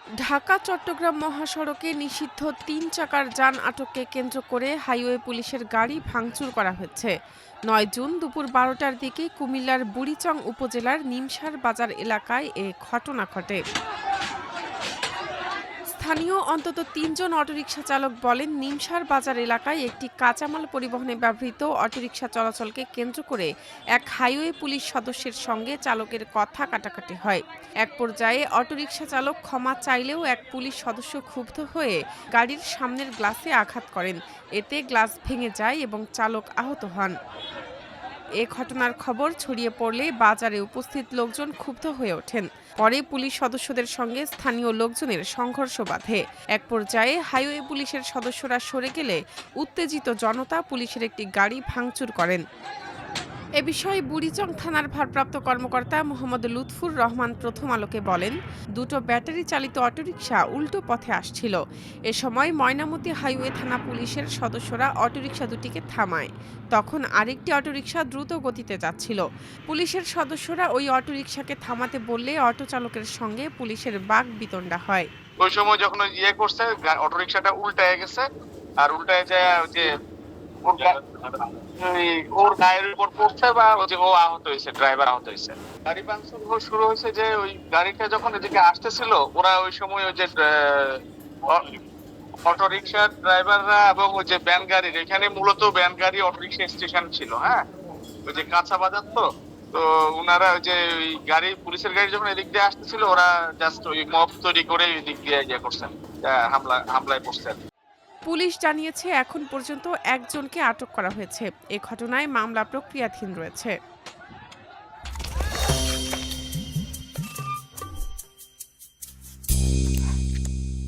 ঢাকা-চট্টগ্রাম মহাসড়কে নিষিদ্ধ ৩ চাকার যান আটককে কেন্দ্র করে হাইওয়ে পুলিশের গাড়ি ভাঙচুর করা হয়েছে। ৯ জুন দুপুর ১২টার দিকে কুমিল্লার বুড়িচং উপজেলার নিমসার বাজার এলাকায় এ ঘটনা ঘটে। স্থানীয় অন্তত ৩ জন অটোরিকশা চালক বলেন, নিমসার বাজার এলাকায় একটি কাঁচামাল পরিবহনে ব্যবহৃত অটোরিকশা চলাচলকে কেন্দ্র করে এক হাইওয়ে পুলিশ সদস্যের সঙ্গে চালকের কথা কাটাকাটি হয়। এক পর্যায়ে অটোরিকশা চালক ক্ষমা চাইলেও এক পুলিশ সদস্য ক্ষুব্ধ হয়ে গাড়ির সামনের গ্লাসে আঘাত করেন। এতে গ্লাস ভেঙে যায় এবং চালক আহত হন। এ ঘটনার খবর ছড়িয়ে পড়লে বাজারে উপস্থিত লোকজন ক্ষুব্ধ হয়ে ওঠেন। পরে পুলিশ সদস্যদের সঙ্গে স্থানীয় লোকজনের সংঘর্ষ বাধে। এক পর্যায়ে হাইওয়ে পুলিশের সদস্যরা সরে গেলে উত্তেজিত জনতা পুলিশের একটি গাড়ি ভাঙচুর করেন। এ বিষয়ে বুড়িচং থানার ভারপ্রাপ্ত কর্মকর্তা মোহাম্মদ লুৎফুর রহমান প্রথম আলোকে বলেন, দুটো ব্যাটারি চালিত অটোরিকশা উল্টো পথে আসছিল। এ সময় ময়নামতি হাইওয়ে থানা পুলিশের সদস্যরা অটোরিকশা দুটিকে থামায়। তখন আরেকটি অটোরিকশা দ্রুত গতিতে যাচ্ছিল। পুলিশের সদস্যরা ওই অটোরিকশাকে থামাতে বললে অটো চালকের সঙ্গে পুলিশের বাকবিতণ্ডা হয়। ওই সময় যখন করছে অটোরিকশাটা উল্টায় গেছে, আর উল্টায় যায় যে ওর গায়ের উপর পড়ছে বা ও আহত হয়েছে, ড্রাইভার আহত হয়েছে। গাড়ি ভাঙচুর শুরু হয়েছে যে ওই গাড়িটা যখন এদিকে আসতেছিল, ওরা ওই সময় ওই যে অটোরিকশার ড্রাইভাররা এবং ওই যে ভ্যান গাড়ির, এখানে মূলত ভ্যান গাড়ি অটোরিকশা স্টেশন ছিল, হ্যাঁ, ওই যে কাঁচা বাজার তো ওনারা ওই যে ওই গাড়ি, পুলিশের গাড়ি যখন এদিক দিয়ে আসতেছিল, ওরা জাস্ট ওই মব তৈরি করে এদিক দিয়ে ইয়ে করছেন, হামলায় পড়ছেন। পুলিশ জানিয়েছে এখন পর্যন্ত একজনকে আটক করা হয়েছে। এ ঘটনায় মামলা প্রক্রিয়াধীন রয়েছে।